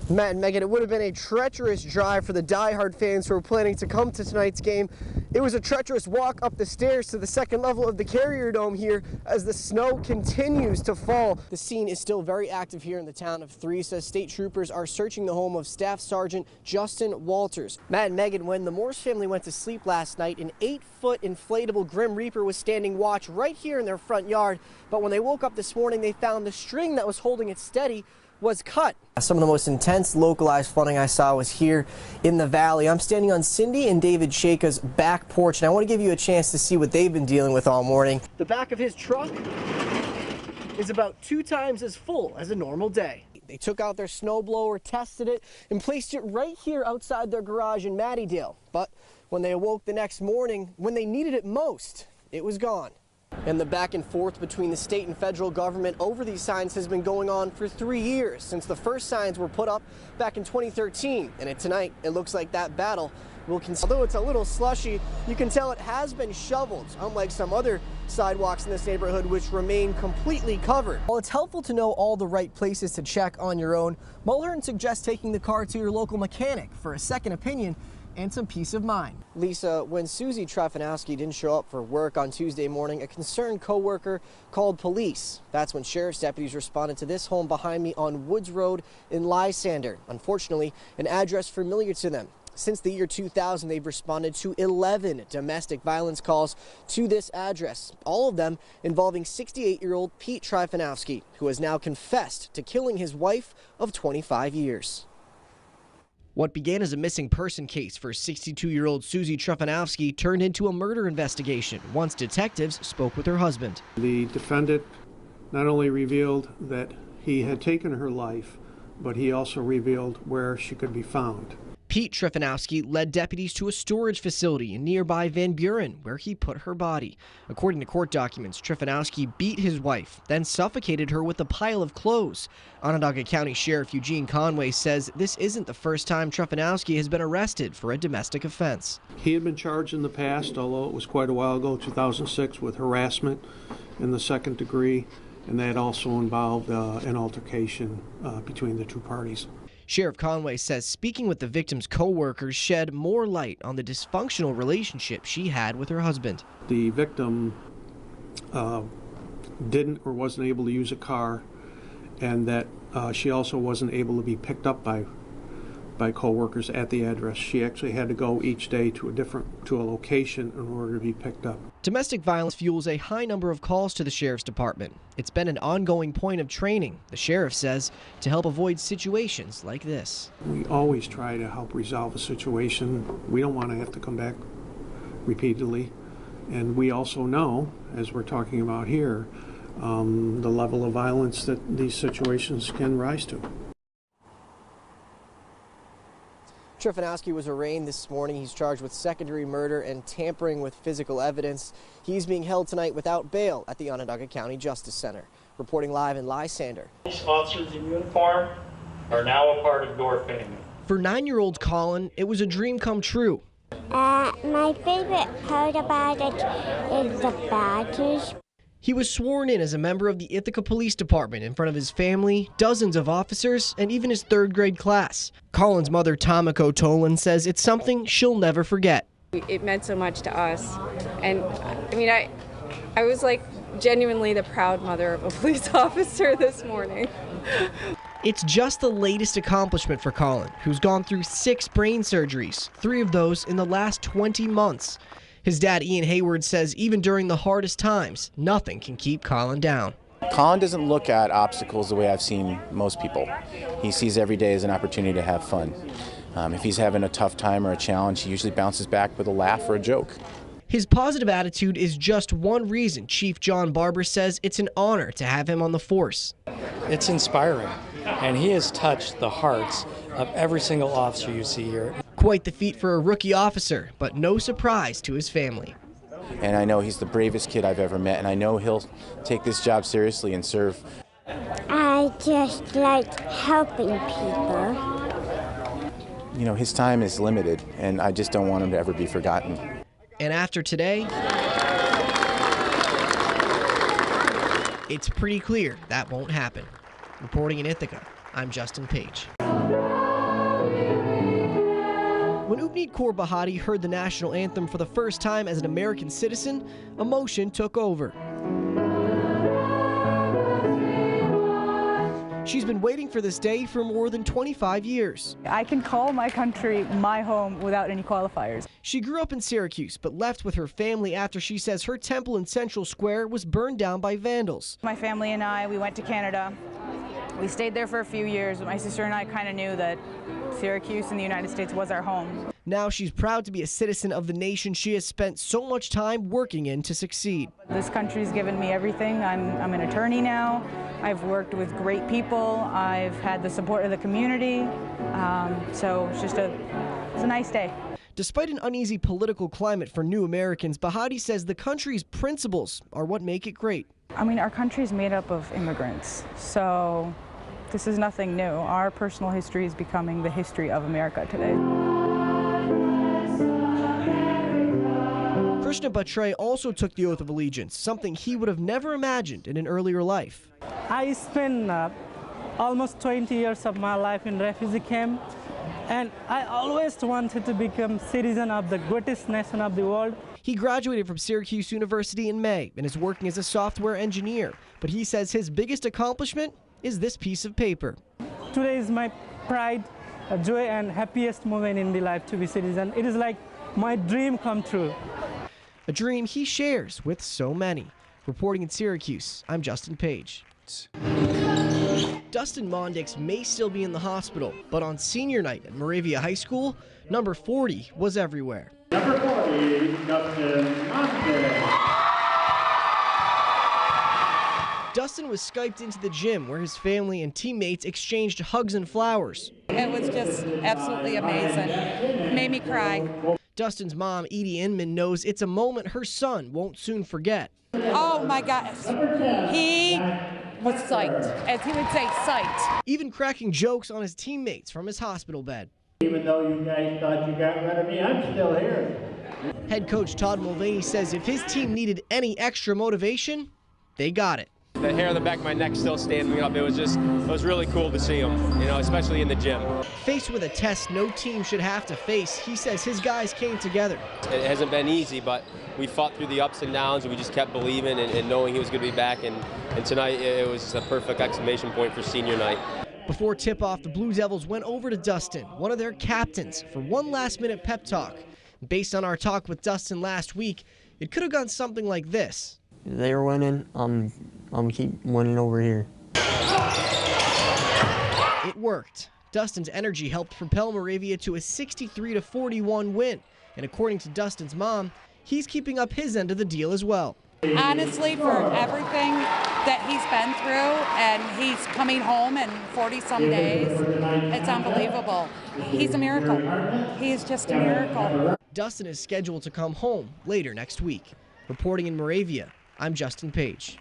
Matt and Megan, it would have been a treacherous drive for the diehard fans who were planning to come to tonight's game. It was a treacherous walk up the stairs to the second level of the Carrier Dome here as the snow continues to fall. The scene is still very active here in the town of Theresa. State troopers are searching the home of Staff Sergeant Justin Walters. Matt and Megan, when the Morse family went to sleep last night, an 8-foot inflatable Grim Reaper was standing watch right here in their front yard. But when they woke up this morning, they found the string that was holding it steady was cut. Some of the most intense localized flooding I saw was here in the valley. I'm standing on Cindy and David Shaka's back porch, and I want to give you a chance to see what they've been dealing with all morning. The back of his truck is about 2 times as full as a normal day. They took out their snowblower, tested it, and placed it right here outside their garage in Mattydale. But when they awoke the next morning, when they needed it most, it was gone. And the back and forth between the state and federal government over these signs has been going on for 3 years, since the first signs were put up back in 2013. And tonight, it looks like that battle will continue. Although it's a little slushy, you can tell it has been shoveled, unlike some other sidewalks in this neighborhood which remain completely covered. While it's helpful to know all the right places to check on your own, Mulhern suggests taking the car to your local mechanic for a second opinion and some peace of mind. Lisa, when Susie Trefanowski didn't show up for work on Tuesday morning, a concerned co-worker called police. That's when sheriff's deputies responded to this home behind me on Woods Road in Lysander. Unfortunately, an address familiar to them. Since the year 2000, they've responded to 11 domestic violence calls to this address, all of them involving 68-year-old Pete Trefanowski, who has now confessed to killing his wife of 25 years. What began as a missing person case for 62-year-old Susie Trefanowski turned into a murder investigation once detectives spoke with her husband. The defendant not only revealed that he had taken her life, but he also revealed where she could be found. Pete Trefanowski led deputies to a storage facility in nearby Van Buren, where he put her body. According to court documents, Trefanowski beat his wife, then suffocated her with a pile of clothes. Onondaga County Sheriff Eugene Conway says this isn't the first time Trefanowski has been arrested for a domestic offense. He had been charged in the past, although it was quite a while ago, 2006, with harassment in the second degree, and that also involved an altercation between the two parties. Sheriff Conway says speaking with the victim's co-workers shed more light on the dysfunctional relationship she had with her husband. The victim didn't or wasn't able to use a car, and that she also wasn't able to be picked up by co-workers at the address. She actually had to go each day to a location in order to be picked up. Domestic violence fuels a high number of calls to the Sheriff's Department. It's been an ongoing point of training, the sheriff says, to help avoid situations like this. We always try to help resolve a situation. We don't want to have to come back repeatedly. And we also know, as we're talking about here, the level of violence that these situations can rise to. Trefanowski was arraigned this morning. He's charged with second-degree murder and tampering with physical evidence. He's being held tonight without bail at the Onondaga County Justice Center. Reporting live in Lysander. Police officers in uniform are now a part of your family. For 9-year-old Colin, it was a dream come true. My favorite part about it is the badges. He was sworn in as a member of the Ithaca Police Department in front of his family, dozens of officers, and even his third-grade class. Colin's mother, Tomiko Tolan, says it's something she'll never forget. It meant so much to us. And, I mean, I was like genuinely the proud mother of a police officer this morning. It's just the latest accomplishment for Colin, who's gone through 6 brain surgeries, 3 of those in the last 20 months. His dad, Ian Hayward, says even during the hardest times, nothing can keep Colin down. Colin doesn't look at obstacles the way I've seen most people. He sees every day as an opportunity to have fun. If he's having a tough time or a challenge, he usually bounces back with a laugh or a joke. His positive attitude is just one reason Chief John Barber says it's an honor to have him on the force. It's inspiring, and he has touched the hearts of every single officer you see here. Quite the feat for a rookie officer, but no surprise to his family. And I know he's the bravest kid I've ever met, and I know he'll take this job seriously and serve. I just like helping people. You know, his time is limited, and I just don't want him to ever be forgotten. And after today, it's pretty clear that won't happen. Reporting in Ithaca, I'm Justin Page. When Upneet Kaur Bahati heard the national anthem for the first time as an American citizen, emotion took over. She's been waiting for this day for more than 25 years. I can call my country my home without any qualifiers. She grew up in Syracuse, but left with her family after she says her temple in Central Square was burned down by vandals. My family and I, we went to Canada. We stayed there for a few years. My sister and I kind of knew that Syracuse in the United States was our home. Now she's proud to be a citizen of the nation she has spent so much time working in to succeed. This country's given me everything. I'm an attorney now. I've worked with great people. I've had the support of the community. So it's just it's a nice day. Despite an uneasy political climate for new Americans, Bahati says the country's principles are what make it great. I mean, our country's made up of immigrants, so this is nothing new. Our personal history is becoming the history of America today. Krishna Batre also took the oath of allegiance, something he would have never imagined in an earlier life. I spent almost 20 years of my life in refugee camp, and I always wanted to become citizen of the greatest nation of the world. He graduated from Syracuse University in May and is working as a software engineer, but he says his biggest accomplishment is this piece of paper. Today is my pride, joy, and happiest moment in the life to be citizen. It is like my dream come true. A dream he shares with so many. Reporting in Syracuse, I'm Justin Page. Dustin Mondix may still be in the hospital, but on senior night at Moravia High School, number 40 was everywhere. Number 40, Dustin Mondix. Dustin was Skyped into the gym where his family and teammates exchanged hugs and flowers. It was just absolutely amazing. It made me cry. Dustin's mom, Edie Inman, knows it's a moment her son won't soon forget. Oh my gosh. He was psyched, as he would say, psyched. Even cracking jokes on his teammates from his hospital bed. Even though you guys thought you got rid of me, I'm still here. Head coach Todd Mulvaney says if his team needed any extra motivation, they got it. The hair on the back of my neck still standing up. It was really cool to see him, especially in the gym. Faced with a test no team should have to face, he says his guys came together. It hasn't been easy, but we fought through the ups and downs, and we just kept believing and knowing he was going to be back. And tonight, it was a perfect exclamation point for senior night. Before tip-off, the Blue Devils went over to Dustin, one of their captains, for one last-minute pep talk. Based on our talk with Dustin last week, it could have gone something like this. They're winning, I'm keep winning over here. It worked. Dustin's energy helped propel Moravia to a 63-41 win. And according to Dustin's mom, he's keeping up his end of the deal as well. Honestly, for everything that he's been through, and he's coming home in 40-some days, it's unbelievable. He's a miracle. He is just a miracle. Dustin is scheduled to come home later next week. Reporting in Moravia, I'm Justin Page.